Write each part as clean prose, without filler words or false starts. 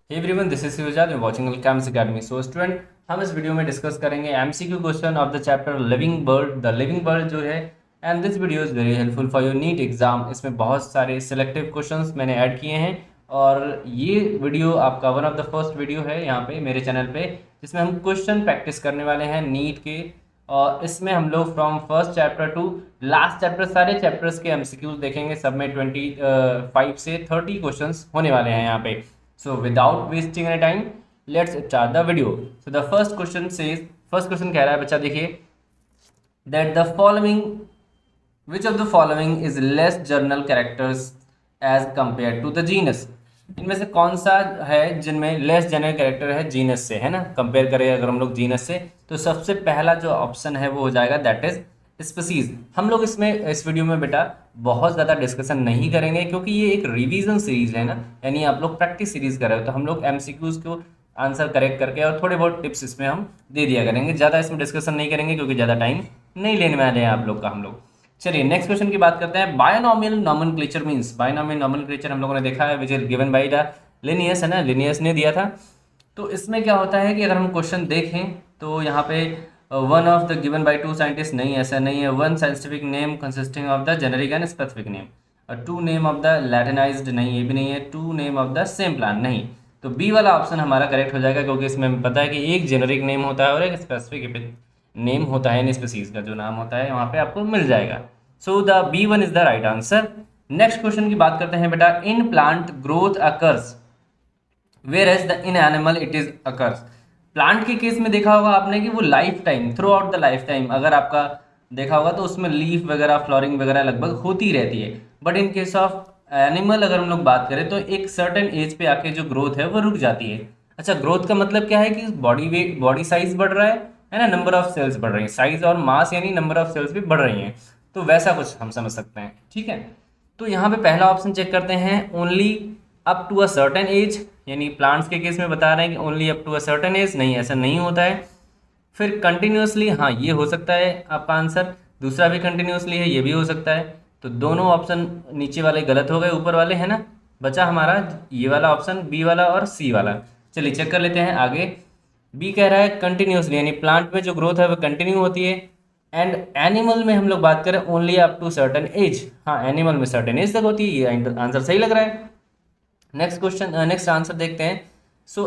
Hey everyone, this is Shivjad, you watching Cams academy. So student, हम इस video में discuss करेंगे MCQ question of the chapter living bird, the living bird जो है। And this video is very helpful for your NEET exam. इसमें बहुत सारे selective questions मैंने ऐड किए हैं और ये वीडियो आपका one of the first video है यहाँ पे मेरे चैनल पे, जिसमें हम क्वेश्चन प्रैक्टिस करने वाले हैं नीट के। और इसमें हम लोग from first chapter two last chapter सारे चैप्टर्स के एमसीक्यूज देखेंगे। सब में 25 से 30 क्वेश्चंस होने वाले हैं यहाँ पे। So without wasting any time, let's start the video. So the first question says, first question कह रहा है बच्चा देखिए, that the following, which of the following is less journal characters as compared to the genus? इनमें से कौन सा है जिनमें लेस जनरल कैरेक्टर है जीनस से, है ना। कंपेयर करें अगर हम लोग जीनस से, तो सबसे पहला जो ऑप्शन है वो हो जाएगा दैट इज स्पीसीज। हम लोग इसमें इस वीडियो में बेटा बहुत ज़्यादा डिस्कशन नहीं करेंगे क्योंकि ये एक रिवीजन सीरीज है ना, यानी आप लोग प्रैक्टिस सीरीज कर रहे हो, तो हम लोग एमसीक्यूज को आंसर करेक्ट करके और थोड़े बहुत टिप्स इसमें हम दे दिया करेंगे। ज़्यादा इसमें डिस्कशन नहीं करेंगे क्योंकि ज़्यादा टाइम नहीं लेने वाले हैं आप लोग का हम लोग। चलिए नेक्स्ट क्वेश्चन की बात करते हैं। Binomial nomenclature means, binomial nomenclature हम लोगों ने देखा है which is given by the Linnaeus, है ना, लिनियस ने दिया था। तो इसमें क्या होता है कि अगर हम क्वेश्चन देखें तो यहाँ पे one of the given by two scientist, नहीं ऐसा नहीं है। One scientific name consisting of the generic and specific name, और two name of the latinised, नहीं ये भी नहीं है। Two name of the same plant, नहीं। तो बी वाला ऑप्शन हमारा करेक्ट हो जाएगा क्योंकि इसमें हमें पता है कि एक जेनेरिक नेम होता है और एक स्पेसिफिक नेम होता है, स्पीसीज का जो नाम होता है वहाँ पे आपको मिल जाएगा। So the B one is the right answer. Next question की बात करते हैं बेटा। In plant growth occurs where as the in animal it is occurs. Plant के केस में देखा होगा आपने कि वो life time, throughout the life time अगर आपका देखा होगा तो उसमें लीफ वगैरह, फ्लोरिंग वगैरह लगभग होती रहती है। But in case of animal अगर हम लोग बात करें तो एक सर्टेन एज पे आके जो ग्रोथ है वो रुक जाती है। अच्छा, ग्रोथ का मतलब क्या है कि बॉडी वेट, बॉडी साइज बढ़ रहा है ना, नंबर ऑफ सेल्स बढ़ रही है। साइज और मास यानी नंबर ऑफ सेल्स भी बढ़ रही हैं, तो वैसा कुछ हम समझ सकते हैं, ठीक है। तो यहाँ पे पहला ऑप्शन चेक करते हैं, only up to a certain age, यानी प्लांट्स के केस में बता रहे हैं कि only up to a certain age, नहीं ऐसा नहीं होता है। फिर कंटिन्यूसली, हाँ ये हो सकता है आपका आंसर। दूसरा भी कंटिन्यूसली है, ये भी हो सकता है। तो दोनों ऑप्शन नीचे वाले गलत हो गए, ऊपर वाले है ना। बचा हमारा ये वाला ऑप्शन, बी वाला और सी वाला। चलिए चेक कर लेते हैं आगे। बी कह रहा है कंटिन्यूसली, यानी प्लांट में जो ग्रोथ है वो कंटिन्यू होती है। एंड एनिमल में हम लोग बात करें only up to certain age, हाँ एनिमल में सर्टेन एज तक होती है। ये आंसर सही लग रहा है। नेक्स्ट क्वेश्चन, नेक्स्ट आंसर देखते हैं। सो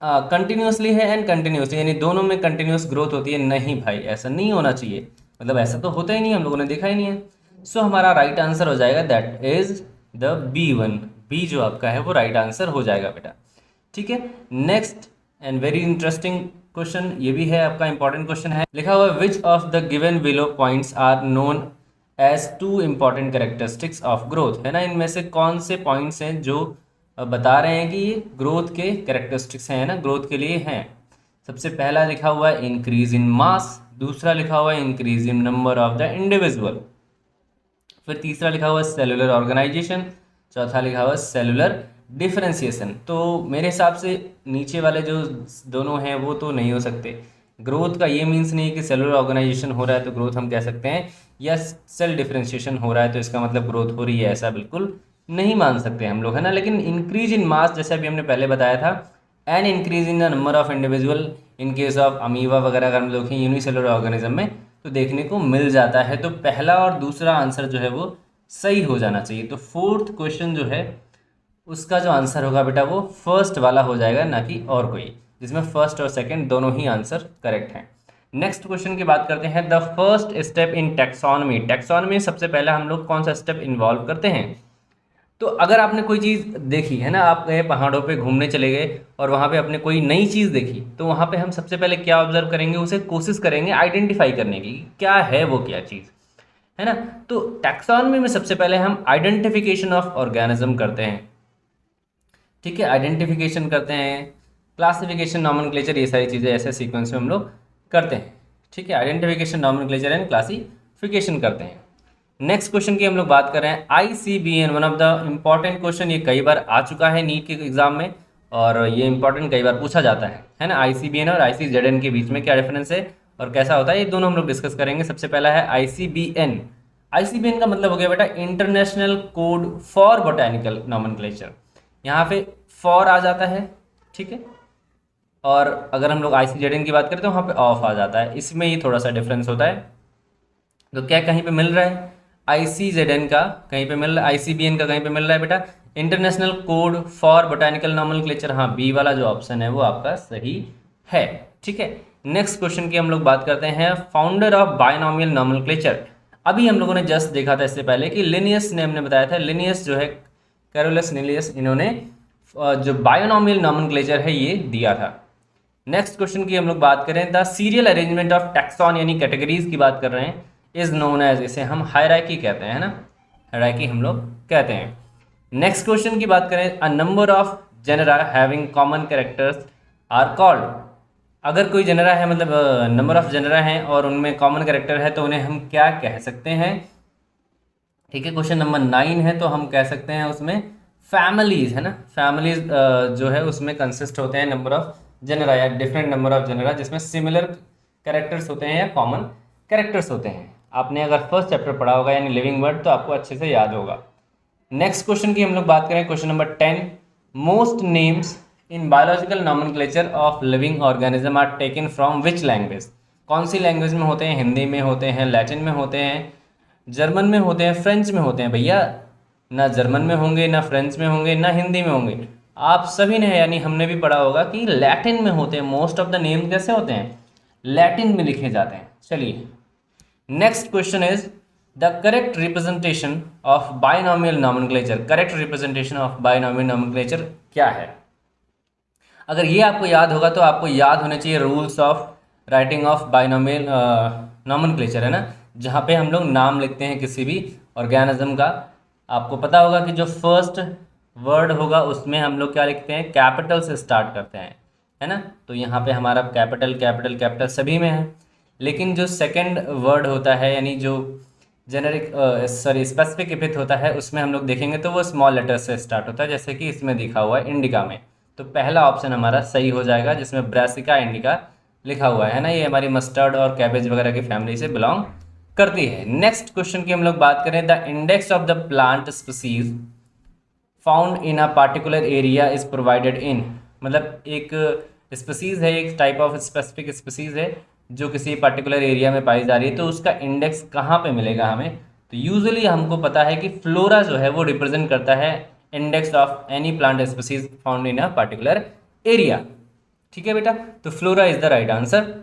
कंटिन्यूसली है एंड कंटिन्यूसली, यानी दोनों में कंटिन्यूस ग्रोथ होती है। नहीं भाई, ऐसा नहीं होना चाहिए, मतलब ऐसा तो होता ही नहीं, हम लोगों ने देखा ही नहीं है। सो हमारा राइट आंसर हो जाएगा that is the B one. B जो आपका है वो राइट आंसर हो जाएगा बेटा, ठीक है। Next and very interesting question, ये भी है आपका इंपॉर्टेंट क्वेश्चन है। लिखा हुआ which of the given below points are known as two important characteristics of growth, है ना। इनमें से कौन से पॉइंट्स हैं जो बता रहे हैं कि ये ग्रोथ के कैरेक्टरिस्टिक्स हैं ना, ग्रोथ के लिए हैं। सबसे पहला लिखा हुआ है इंक्रीज इन मास, दूसरा लिखा हुआ है increase in number of the individual, फिर तीसरा लिखा हुआ है सेलुलर ऑर्गेनाइजेशन, चौथा लिखा हुआ है सेलुलर डिफरेंशिएशन। तो मेरे हिसाब से नीचे वाले जो दोनों हैं वो तो नहीं हो सकते। ग्रोथ का ये मीन्स नहीं कि सेलुलर ऑर्गेनाइजेशन हो रहा है तो ग्रोथ हम कह सकते हैं, या सेल डिफरेंशिएशन हो रहा है तो इसका मतलब ग्रोथ हो रही है, ऐसा बिल्कुल नहीं मान सकते हम लोग, है ना। लेकिन इंक्रीज इन मास जैसे अभी हमने पहले बताया था, and increase in the number of individual in case of amoeba वगैरह अगर हम देखें यूनिसेलुलर ऑर्गेनिज्म में तो देखने को मिल जाता है। तो पहला और दूसरा आंसर जो है वो सही हो जाना चाहिए। तो फोर्थ क्वेश्चन जो है उसका जो आंसर होगा बेटा वो फर्स्ट वाला हो जाएगा, ना कि और कोई, जिसमें फर्स्ट और सेकंड दोनों ही आंसर करेक्ट हैं। नेक्स्ट क्वेश्चन की बात करते हैं। The first step in taxonomy, taxonomy सबसे पहले हम लोग कौन सा स्टेप इन्वॉल्व करते हैं। तो अगर आपने कोई चीज़ देखी है ना, आप गए पहाड़ों पे घूमने चले गए और वहाँ पे आपने कोई नई चीज़ देखी, तो वहाँ पे हम सबसे पहले क्या ऑब्जर्व करेंगे, उसे कोशिश करेंगे आइडेंटिफाई करने की, क्या है वो क्या चीज़, है ना। तो टैक्सोनॉमी में सबसे पहले हम आइडेंटिफिकेशन ऑफ ऑर्गेनिज्म करते हैं, ठीक है, आइडेंटिफिकेशन करते हैं, क्लासिफिकेशन, नॉमेनक्लेचर, ये सारी चीज़ें ऐसे सीक्वेंस में हम लोग करते हैं, ठीक है। आइडेंटिफिकेशन, नॉमेनक्लेचर एंड क्लासिफिकेशन करते हैं। नेक्स्ट क्वेश्चन की हम लोग बात कर रहे हैं। ICBN, one of the important question, ये कई बार आ चुका है नीट के एग्जाम में और ये इंपॉर्टेंट कई बार पूछा जाता है ना। ICBN और ICZN के बीच में क्या डिफरेंस है और कैसा होता है, ये दोनों हम लोग डिस्कस करेंगे। सबसे पहला है ICBN। ICBN का मतलब हो गया बेटा international code for botanical nomenclature. यहाँ पे फॉर आ जाता है, ठीक है। और अगर हम लोग ICZN की बात करें तो वहाँ पे ऑफ आ जाता है, इसमें ही थोड़ा सा डिफरेंस होता है। तो क्या कहीं पे मिल रहा है ICZN का, कहीं पे मिल रहा है ICBN का, कहीं पे मिल रहा है बेटा international code for botanical nomenclature. हाँ, बी वाला जो ऑप्शन है वो आपका सही है। ठीक है, नेक्स्ट क्वेश्चन की हम लोग बात करते हैं, फाउंडर ऑफ बायनॉमियल नॉमेनक्लेचर। अभी हम लोगों ने जस्ट देखा था इससे पहले कि लिनियस ने हमने बताया था, लिनियस जो है कैरोलस लिनियस, इन्होंने जो बायनॉमियल नॉमेनक्लेचर है ये दिया था। नेक्स्ट क्वेश्चन की हम लोग बात करें, the serial arrangement of taxon यानी कैटेगरीज की बात कर रहे हैं, इज नोन एज, इसे हम हायरार्की कहते हैं, है ना, हायरार्की हम लोग कहते हैं। नेक्स्ट क्वेश्चन की बात करें, a number of genera having common characters are called. अगर कोई जेनरा है, मतलब नंबर ऑफ जेनरा हैं और उनमें कॉमन कैरेक्टर है, तो उन्हें हम क्या कह सकते हैं। ठीक है, क्वेश्चन नंबर 9 है, तो हम कह सकते हैं उसमें फैमिलीज, है ना, फैमिलीज जो है उसमें कंसिस्ट होते हैं नंबर ऑफ जेनरा या डिफरेंट नंबर ऑफ जेनरा, जिसमें सिमिलर कैरेक्टर्स होते हैं या कॉमन कैरेक्टर्स होते हैं। आपने अगर फर्स्ट चैप्टर पढ़ा होगा यानी लिविंग वर्ड, तो आपको अच्छे से याद होगा। नेक्स्ट क्वेश्चन की हम लोग बात करें, question number 10, most names in biological nomenclature of living organism are taken from which language. कौन सी लैंग्वेज में होते हैं, हिंदी में होते हैं, लैटिन में होते हैं, जर्मन में होते हैं, फ्रेंच में होते हैं। भैया ना जर्मन में होंगे, ना फ्रेंच में होंगे, ना हिंदी में होंगे। आप सभी ने यानी हमने भी पढ़ा होगा कि लैटिन में होते हैं। मोस्ट ऑफ द नेम कैसे होते हैं, लैटिन में लिखे जाते हैं। चलिए, next question is the correct representation of binomial nomenclature. Correct representation of binomial nomenclature क्या है। अगर ये आपको याद होगा तो आपको याद होने चाहिए rules of writing of binomial nomenclature, है ना, जहाँ पे हम लोग नाम लिखते हैं किसी भी ऑर्गेनिज्म का। आपको पता होगा कि जो फर्स्ट वर्ड होगा उसमें हम लोग क्या लिखते हैं, कैपिटल से स्टार्ट करते हैं, है ना। तो यहाँ पे हमारा कैपिटल कैपिटल कैपिटल सभी में है। लेकिन जो सेकंड वर्ड होता है यानी जो जेनेरिक स्पेसिफिक एपिथ होता है, उसमें हम लोग देखेंगे तो वो स्मॉल लेटर से स्टार्ट होता है, जैसे कि इसमें दिखा हुआ है इंडिका में। तो पहला ऑप्शन हमारा सही हो जाएगा, जिसमें ब्रासिका इंडिका लिखा हुआ है ना। ये हमारी मस्टर्ड और कैबेज वगैरह की फैमिली से बिलोंग करती है। नेक्स्ट क्वेश्चन की हम लोग बात करें, the index of the plant species found in a particular area is provided in. मतलब एक स्पीसीज है, एक टाइप ऑफ स्पेसिफिक स्पीसीज है जो किसी पर्टिकुलर एरिया में पाई जा रही है, तो उसका इंडेक्स कहाँ पे मिलेगा हमें। तो यूजुअली हमको पता है कि फ्लोरा जो है वो रिप्रेजेंट करता है index of any plant species found in a particular area. ठीक है बेटा, तो flora is the right answer.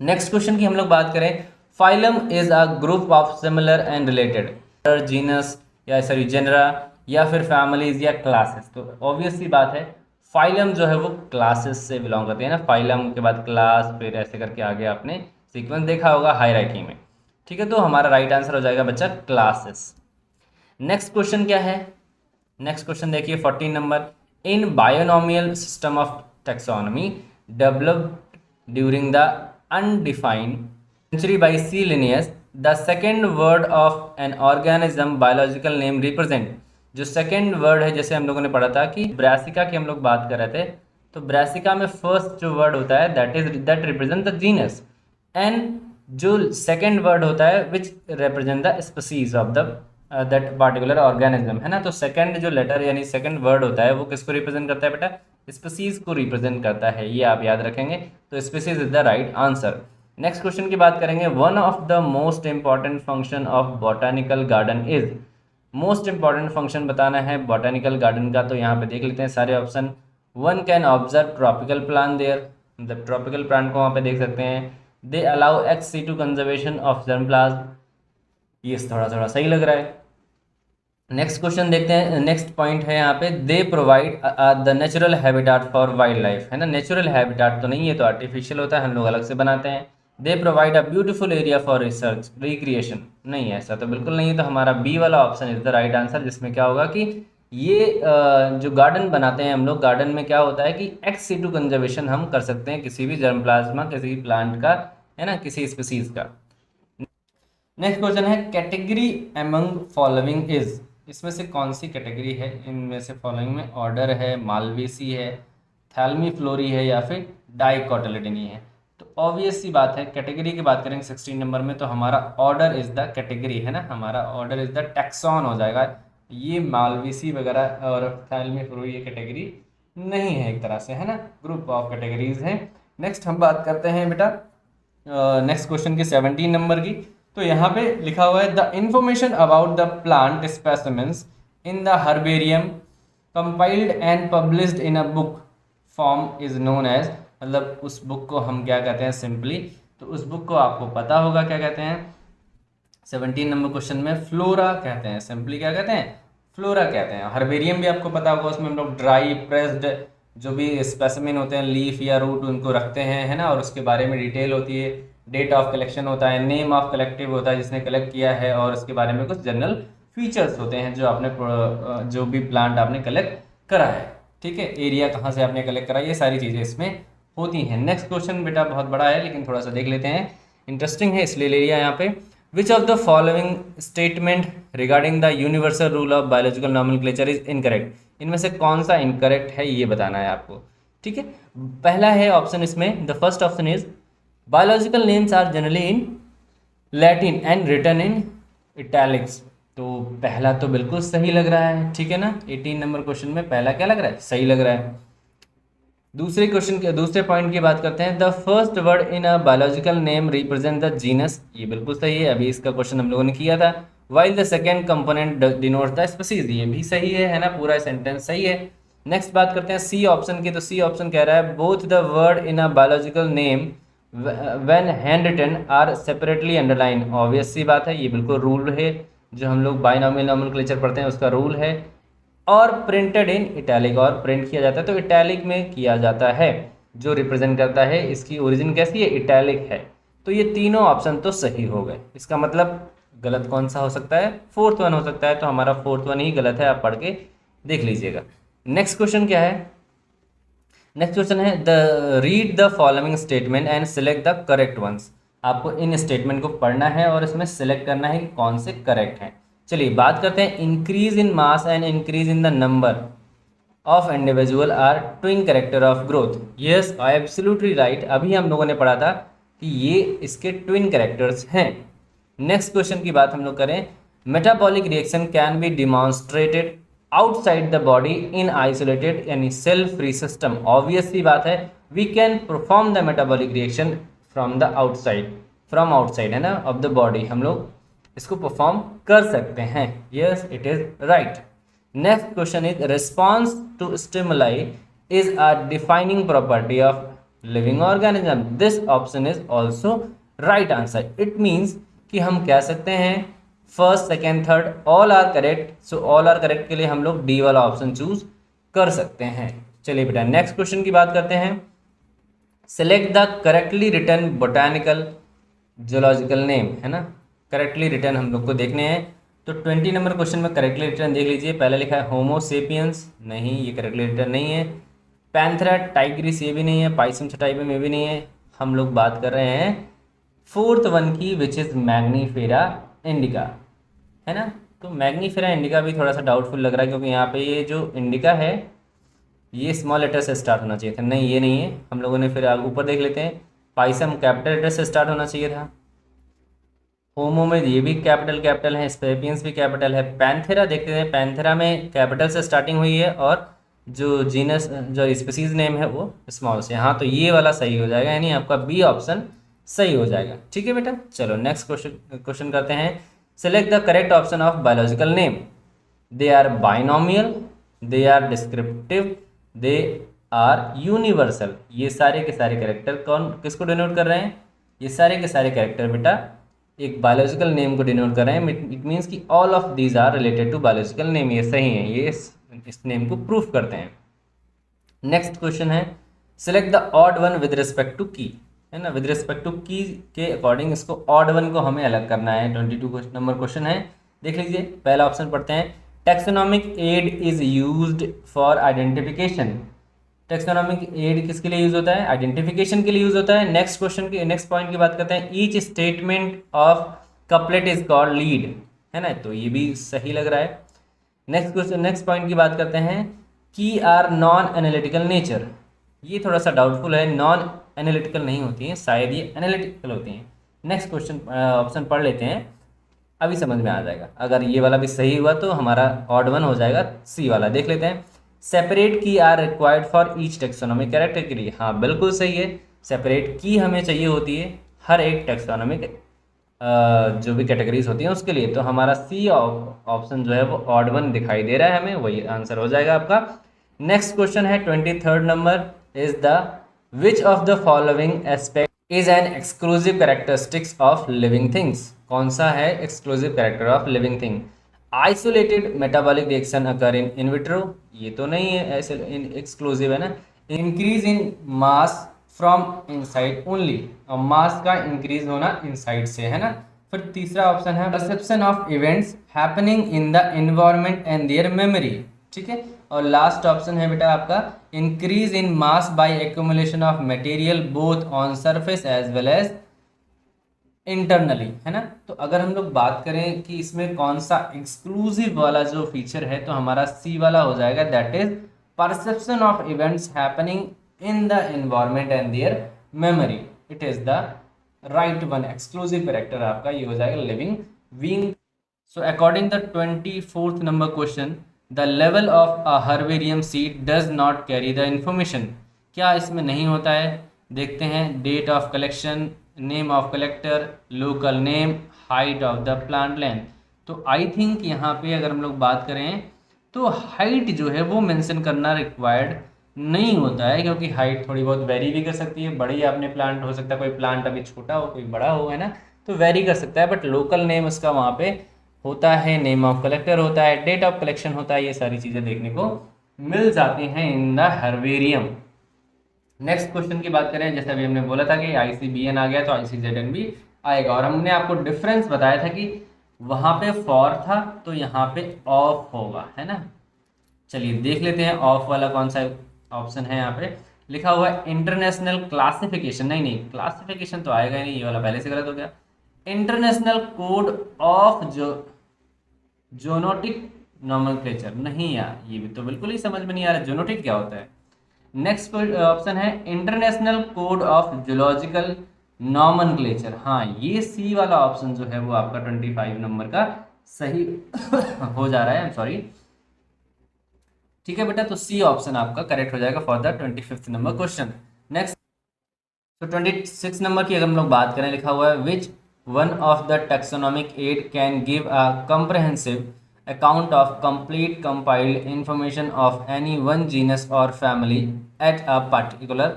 Next question की हम लोग बात करें, phylum is a group of similar and related genus या सॉरी जेनरा या फिर फैमिलीज या क्लासेस। तो ऑब्वियस सी बात है, फाइलम जो है वो क्लासेस से बिलोंग करते हैं ना, फाइलम के बाद क्लास, फिर ऐसे करके आगे आपने सीक्वेंस देखा होगा हायरार्की में। ठीक है, तो हमारा राइट आंसर हो जाएगा बच्चा क्लासेस। नेक्स्ट क्वेश्चन क्या है, नेक्स्ट क्वेश्चन देखिए 14 number, in binomial system of taxonomy developed during the undefined century by C. Linnaeus, the second word of an organism biological name represent। जो सेकेंड वर्ड है, जैसे हम लोगों ने पढ़ा था कि ब्रासिका की हम लोग बात कर रहे थे, तो ब्रासिका में फर्स्ट जो वर्ड होता है that represent the genus, and जो सेकेंड वर्ड होता है which represent the species of the that particular organism, है ना। तो सेकेंड जो लेटर यानी सेकेंड वर्ड होता है वो किसको रिप्रेजेंट करता है बेटा, स्पीसीज को रिप्रेजेंट करता है, ये आप याद रखेंगे। तो species is the right answer. Next question की बात करेंगे, one of the most important function of botanical garden is. Most important function बताना है बॉटैनिकल गार्डन का, तो यहाँ पे देख लेते हैं सारे option. One can observe tropical plant there, मतलब ट्रॉपिकल प्लांट को वहाँ पे देख सकते हैं। They allow ex-situ conservation of germplasm, ये थोड़ा थोड़ा सही लग रहा है। नेक्स्ट क्वेश्चन देखते हैं, नेक्स्ट पॉइंट है यहाँ पे, they provide the natural habitat for wild life, है ना। नेचुरल हैबिटाट तो नहीं है, तो आर्टिफिशियल होता है, हम लोग अलग से बनाते हैं। They provide a beautiful area for research recreation, नहीं है, ऐसा तो बिल्कुल नहीं है। तो हमारा बी वाला option is the right answer, जिसमें क्या होगा कि ये जो गार्डन बनाते हैं हम लोग, गार्डन में क्या होता है कि ex-situ कंजर्वेशन हम कर सकते हैं किसी भी जर्मप्लाज्मा, किसी प्लांट का, है ना, किसी स्पीसीज का। नेक्स्ट क्वेश्चन है, कैटेगरी एमंग फॉलोइंग इज। इसमें से कौन सी कैटेगरी है इनमें से फॉलोइंग में, ऑर्डर है, मालवेसी है, थैल्मी फ्लोरी है, या फिर डाइकोटिलिडनी है। तो ऑब्वियस सी बात है, कैटेगरी की बात करेंगे 16 नंबर में, तो हमारा ऑर्डर इज द कैटेगरी, है ना, हमारा ऑर्डर इज द टैक्सॉन हो जाएगा। ये मालवेसी वगैरह और थैल्मी फ्लोरी ये कैटेगरी नहीं है एक तरह से, है ना, ग्रुप ऑफ कैटेगरीज हैं। नेक्स्ट हम बात करते हैं बेटा नेक्स्ट क्वेश्चन की 17 नंबर की। तो यहाँ पे लिखा हुआ है the information about the plant specimens in the herbarium compiled and published in a book form is known as, मतलब उस बुक को हम क्या कहते हैं सिंपली, तो उस बुक को आपको पता होगा क्या कहते हैं, 17 नंबर क्वेश्चन में फ्लोरा कहते हैं, सिंपली क्या कहते हैं, फ्लोरा कहते हैं। हर्बेरियम भी आपको पता होगा, उसमें हम लोग ड्राई प्रेस्ड जो भी स्पेसिमेन होते हैं, लीफ या रूट, उनको रखते हैं, है ना, और उसके बारे में डिटेल होती है, डेट ऑफ कलेक्शन होता है, नेम ऑफ कलेक्टिव होता है जिसने कलेक्ट किया है, और उसके बारे में कुछ जनरल फीचर्स होते हैं जो आपने जो भी प्लांट आपने कलेक्ट करा है, ठीक है, एरिया कहाँ से आपने कलेक्ट करा, ये सारी चीज़ें इसमें होती हैं। नेक्स्ट क्वेश्चन बेटा बहुत बड़ा है लेकिन थोड़ा सा देख लेते हैं, इंटरेस्टिंग है इसलिए ले लिया यहाँ पे। विच of the following statement regarding the universal rule of biological nomenclature is incorrect, इनमें से कौन सा इनकरेक्ट है ये बताना है आपको, ठीक है। पहला है ऑप्शन इसमें, the first option is biological names are generally in Latin and written in italics, तो पहला तो बिल्कुल सही लग रहा है, ठीक है ना, 18 नंबर क्वेश्चन में पहला क्या लग रहा है, सही लग रहा है। दूसरे क्वेश्चन के दूसरे पॉइंट की बात करते हैं, the first word in a biological name represent the genus, ये बिल्कुल सही है, अभी इसका क्वेश्चन हम लोगों ने किया था। While the second component denotes the species, ये भी सही है ना, पूरा सेंटेंस सही है। नेक्स्ट बात करते हैं सी ऑप्शन की, तो सी ऑप्शन कह रहा है both the word in a biological name when hand written are separately underline, obvious सी बात है, ये बिल्कुल रूल है जो हम लोग बायनॉमियल नॉमेनक्लेचर पढ़ते हैं उसका रूल है। और प्रिंटेड इन इटैलिक, और प्रिंट किया जाता है तो इटैलिक में किया जाता है, जो रिप्रेजेंट करता है इसकी ओरिजिन कैसी है, इटैलिक है। तो ये तीनों ऑप्शन तो सही हो गए, इसका मतलब गलत कौन सा हो सकता है, फोर्थ वन हो सकता है, तो हमारा फोर्थ वन ही गलत है, आप पढ़ के देख लीजिएगा। नेक्स्ट क्वेश्चन क्या है, नेक्स्ट क्वेश्चन है the read the following statement and select the correct ones, आपको इन स्टेटमेंट को पढ़ना है और इसमें सिलेक्ट करना है कि कौन से करेक्ट हैं। चलिए बात करते हैं, increase in mass and increase in the number of individual are twin character of growth, yes absolutely right, अभी हम लोगों ने पढ़ा था कि ये इसके ट्विन कैरेक्टर्स हैं। नेक्स्ट क्वेश्चन की बात हम लोग करें, metabolic reaction can be demonstrated outside the body in isolated यानी सेल फ्री सिस्टम, ऑब्वियस सी बात है, we can perform the metabolic reaction from the outside, from outside है ना ऑफ द बॉडी, हम लोग इसको परफॉर्म कर सकते हैं, yes it is right. Next question is response to stimuli is a defining property of living organism, this option is also right answer, it means कि हम कह सकते हैं first second third all are correct, so all are correct के लिए हम लोग D वाला ऑप्शन चूज कर सकते हैं। चलिए बेटा नेक्स्ट क्वेश्चन की बात करते हैं, select the correctly written botanical zoological name, है ना, करेक्टली रिटर्न हम लोग को देखने हैं। तो 20 नंबर क्वेश्चन में करेक्टली रिटर्न देख लीजिए, पहले लिखा है होमो सेपियंस, नहीं ये करेक्टली रिटर्न नहीं है, पैंथेरा टाइग्रिस ये भी नहीं है, पाइसम सटाइबम ये भी नहीं है, हम लोग बात कर रहे हैं फोर्थ वन की विच इज़ मैग्नीफेरा इंडिका, है ना। तो मैग्नीफेरा इंडिका भी थोड़ा सा डाउटफुल लग रहा है क्योंकि यहाँ पे ये जो इंडिका है ये स्मॉल लेटर से स्टार्ट होना चाहिए था, नहीं ये नहीं है, हम लोगों ने फिर ऊपर देख लेते हैं, पाइसम कैपिटल लेटर से स्टार्ट होना चाहिए था, होमो में ये भी कैपिटल है, स्पेपियंस भी कैपिटल है, पैंथेरा देखते हैं, पैंथेरा में कैपिटल से स्टार्टिंग हुई है और जो जीनस जो स्पीसीज नेम है वो स्मॉल से, हाँ तो ये वाला सही हो जाएगा, यानी आपका बी ऑप्शन सही हो जाएगा, ठीक है बेटा। चलो नेक्स्ट क्वेश्चन करते हैं, select the correct option of biological name, they are binomial, they are descriptive, they are universal, ये सारे के सारे कैरेक्टर कौन किसको डिनोट कर रहे हैं, ये सारे के सारे कैरेक्टर बेटा एक बायोलॉजिकल नेम को डिनोट कर रहे हैं, इट मीन्स कि all of these are related to biological name, ये सही है, ये इस नेम को प्रूफ करते हैं। नेक्स्ट क्वेश्चन है, select the odd one with respect to key, है ना, विद रिस्पेक्ट टू की के अकॉर्डिंग इसको ऑड वन को हमें अलग करना है, 22 नंबर क्वेश्चन है, देख लीजिए पहला ऑप्शन पढ़ते हैं, taxonomic aid is used for identification, taxonomic aid किसके लिए यूज होता है, आइडेंटिफिकेशन के लिए यूज होता है। नेक्स्ट क्वेश्चन की नेक्स्ट पॉइंट की बात करते हैं, each statement of couplet is called lead, है ना, तो ये भी सही लग रहा है। नेक्स्ट क्वेश्चन नेक्स्ट पॉइंट की बात करते हैं, की आर नॉन एनालिटिकल नेचर, ये थोड़ा सा डाउटफुल है, नॉन एनालिटिकल नहीं होती हैं, शायद ये एनालिटिकल होती हैं। नेक्स्ट क्वेश्चन ऑप्शन पढ़ लेते हैं, अभी समझ में आ जाएगा, अगर ये वाला भी सही हुआ तो हमारा ऑड वन हो जाएगा सी वाला, देख लेते हैं, separate key are required for each taxonomic category. हाँ बिल्कुल सही है, सेपरेट की हमें चाहिए होती है हर एक टेक्सोनॉमिक जो भी कैटेगरीज होती हैं उसके लिए। तो हमारा सी ऑप्शन जो है वो ऑड वन दिखाई दे रहा है हमें, वही आंसर हो जाएगा आपका। नेक्स्ट क्वेश्चन है 23rd number, is the which of the following aspect is an exclusive characteristics of living things. कौन सा है exclusive character of living thing? Isolated metabolic reaction occur in in vitro, ये तो नहीं है ऐसे एक्सक्लूसिव है ना। Increase in mass from inside only, और मास का इंक्रीज होना इनसाइड से है ना। फिर तीसरा ऑप्शन है perception of events happening in the environment and their memory, ठीक है। और लास्ट ऑप्शन है बेटा आपका increase in mass by accumulation of material both on surface as well as internally, है ना। तो अगर हम लोग बात करें कि इसमें कौन सा एक्सक्लूसिव वाला जो फीचर है, तो हमारा सी वाला हो जाएगा, that is perception of events happening in the environment and their memory. It is the right one exclusive character आपका ये हो जाएगा living being. So according the 24th number question, the लेवल of a herbarium sheet does not carry the information. क्या इसमें नहीं होता है? देखते हैं, date of collection, name of collector, local name, height of the plant length. तो I think यहाँ पे अगर हम लोग बात करें तो हाइट जो है वो मेंशन करना रिक्वायर्ड नहीं होता है, क्योंकि हाइट थोड़ी बहुत वेरी भी कर सकती है। बड़ी आपने प्लांट हो सकता है, कोई प्लांट अभी छोटा हो कोई बड़ा हो, है ना, तो वेरी कर सकता है। बट लोकल नेम उसका वहाँ पे होता है, नेम ऑफ कलेक्टर होता है, डेट ऑफ कलेक्शन होता है, ये सारी चीज़ें देखने को मिल जाती हैं इन द हर्बेरियम। नेक्स्ट क्वेश्चन की बात करें, जैसे अभी हमने बोला था कि ICBN आ गया तो ICZN भी आएगा, और हमने आपको डिफरेंस बताया था कि वहाँ पे फॉर था तो यहाँ पे ऑफ होगा, है ना। चलिए देख लेते हैं ऑफ वाला कौन सा ऑप्शन है। यहाँ पे लिखा हुआ है इंटरनेशनल क्लासिफिकेशन, नहीं नहीं क्लासिफिकेशन तो आएगा ही नहीं, ये वाला पहले से गलत हो गया। इंटरनेशनल कोड ऑफ जो जोनोटिक नॉमेनक्लेचर, नहीं यार ये भी तो बिल्कुल ही समझ में नहीं आ रहा जोनोटिक क्या होता है। नेक्स्ट ऑप्शन है international code of zoological nomenclature. हाँ ये सी वाला ऑप्शन जो है वो आपका 25 नंबर का सही हो जा रहा है, आई एम सॉरी। ठीक है बेटा, तो सी ऑप्शन आपका करेक्ट हो जाएगा for the 25th number question. Next तो 26 नंबर की अगर हम लोग बात करें, लिखा हुआ है which one of the taxonomic aid can give a comprehensive account of complete compiled information of any one genus और family at a particular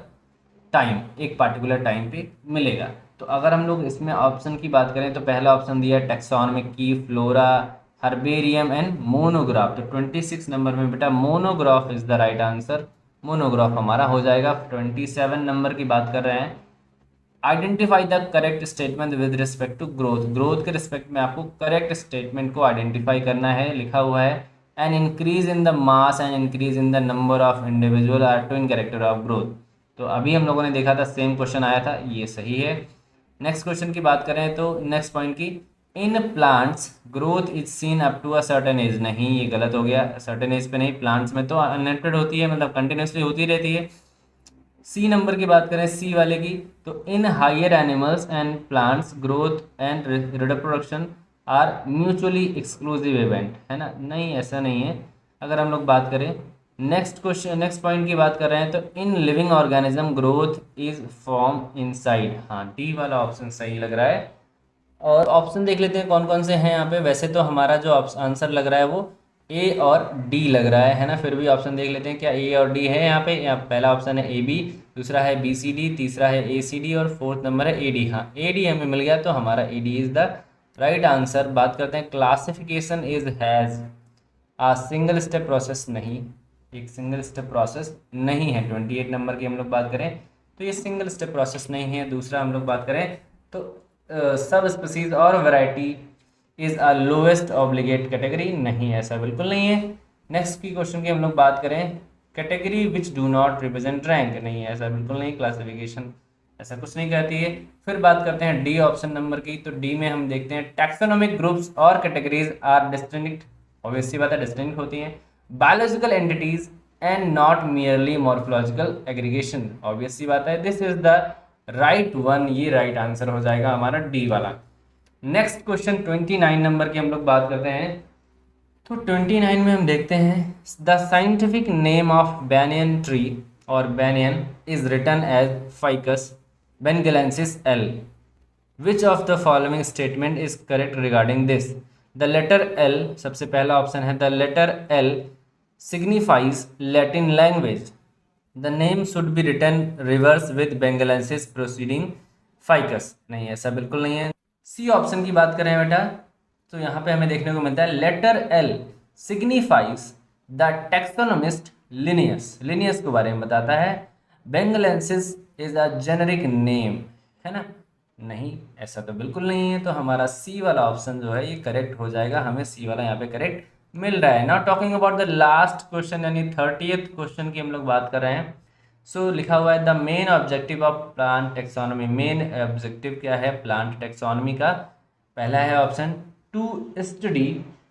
time, एक पार्टिकुलर टाइम पे मिलेगा। तो अगर हम लोग इसमें ऑप्शन की बात करें तो पहला ऑप्शन दिया है टैक्सोनॉमिक की, फ्लोरा, हर्बेरियम एंड मोनोग्राफ। तो 26 नंबर में बेटा monograph is the right answer, monograph हमारा हो जाएगा। 27 नंबर की बात कर रहे हैं, identify the correct statement with respect to growth. Growth के रिस्पेक्ट में आपको करेक्ट स्टेटमेंट को आइडेंटिफाई करना है। लिखा हुआ है an increase in the mass and increase in the number of individual are twin character of growth. तो अभी हम लोगों ने देखा था, सेम क्वेश्चन आया था, ये सही है। नेक्स्ट क्वेश्चन की बात करें तो नेक्स्ट पॉइंट की, in plants growth is seen up to a certain age, नहीं ये गलत हो गया, सर्टेन एज पे नहीं, प्लांट्स में तो अनलिमिटेड होती है, मतलब कंटिन्यूसली होती रहती है। सी नंबर की बात करें, सी वाले की, तो in higher animals and plants growth and reproduction are mutually exclusive event, है ना, नहीं ऐसा नहीं है। अगर हम लोग बात करें नेक्स्ट क्वेश्चन, नेक्स्ट पॉइंट की बात कर रहे हैं, तो in living organism growth is form inside. हाँ डी वाला ऑप्शन सही लग रहा है। और ऑप्शन देख लेते हैं कौन कौन से हैं यहाँ पे। वैसे तो हमारा जो आंसर लग रहा है वो ए और डी लग रहा है ना, फिर भी ऑप्शन देख लेते हैं क्या ए और डी है यहाँ पे। यहाँ पहला ऑप्शन है AB, दूसरा है BCD, तीसरा है ACD और फोर्थ नंबर है AD। हाँ AD हमें मिल गया तो हमारा AD is the right answer. बात करते हैं classification is has a single step process, नहीं एक सिंगल स्टेप प्रोसेस नहीं है। 28 नंबर की हम लोग बात करें तो ये सिंगल स्टेप प्रोसेस नहीं है। दूसरा हम लोग बात करें तो सब स्पीसीज और variety is a lowest obligate category, नहीं ऐसा बिल्कुल नहीं है। नेक्स्ट की क्वेश्चन की हम लोग बात करें, category which do not represent rank, नहीं ऐसा बिल्कुल नहीं, क्लासिफिकेशन ऐसा कुछ नहीं कहती है। फिर बात करते हैं डी ऑप्शन नंबर की, तो डी में हम देखते हैं टैक्सोनॉमिक ग्रुप्स और कैटेगरीज आर डिस्टिंक्ट, ऑब्वियसली बात है डिस्टिंक्ट होती हैं, biological entities and not merely morphological aggregation, obviously बात है this is the right one, ये राइट आंसर हो जाएगा हमारा डी वाला। नेक्स्ट क्वेश्चन 29 नंबर की हम लोग बात करते हैं, तो 29 में हम देखते हैं the scientific name of banyan tree और banyan is written as Ficus benghalensis L. Which of the following statement is correct regarding this? The letter L, सबसे पहला ऑप्शन है the letter L signifies Latin language. The name should be written reverse with benghalensis proceeding Ficus. नहीं, ऐसा बिल्कुल नहीं है। C option की बात करें बेटा तो यहाँ पे हमें देखने को मिलता है letter L signifies the taxonomist Linnaeus. Linnaeus के बारे में बताता है। Bengalensis is a generic name, है ना? नहीं, ऐसा तो बिल्कुल नहीं है। तो हमारा सी वाला ऑप्शन जो है ये करेक्ट हो जाएगा। हमें सी वाला यहाँ पे करेक्ट मिल रहा है। Now talking about the last question यानी 30th क्वेश्चन की हम लोग बात कर रहे हैं। सो लिखा हुआ है the main objective of plant taxonomy. Main objective क्या है प्लांट टेक्सोनॉमी का? पहला है option to study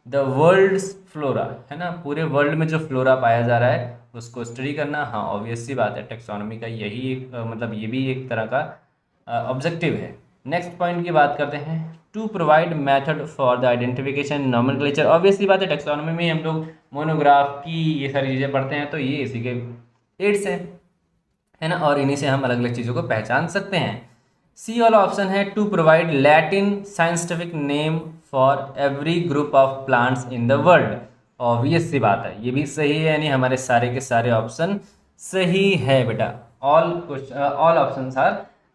the world's flora, है ना? पूरे वर्ल्ड में जो फ्लोरा पाया जा रहा है उसको स्टडी करना। हाँ, ऑब्वियस सी बात है, टेक्सोनॉमी का यही एक मतलब ये भी एक तरह का ऑब्जेक्टिव है। नेक्स्ट पॉइंट की बात करते हैं to provide method for the identification nomenclature. Obvious सी बात है, टेक्सोनॉमी में हम लोग मोनोग्राफ की ये सारी चीज़ें पढ़ते हैं तो ये इसी के एड्स है ना? और इन्हीं से हम अलग अलग चीज़ों को पहचान सकते हैं। सी वाला ऑप्शन है to provide Latin scientific name for every group of plants in the world. Obvious सी बात है, ये भी सही है, यानी हमारे सारे के सारे ऑप्शन सही है बेटा। ऑल ऑप्शन आर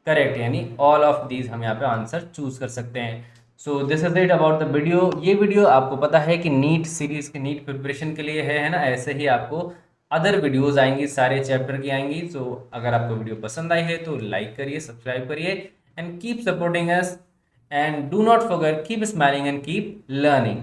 करेक्ट, यानी ऑल ऑफ दीज हम यहाँ पे आंसर चूज कर सकते हैं। So this is it about the video. ये वीडियो आपको पता है कि नीट सीरीज के नीट प्रिपरेशन के लिए है ना? ऐसे ही आपको अदर वीडियोस आएंगी, सारे चैप्टर की आएंगी। सो अगर आपको वीडियो पसंद आई है तो लाइक करिए, सब्सक्राइब करिए and keep supporting us and do not forget keep smiling and keep learning.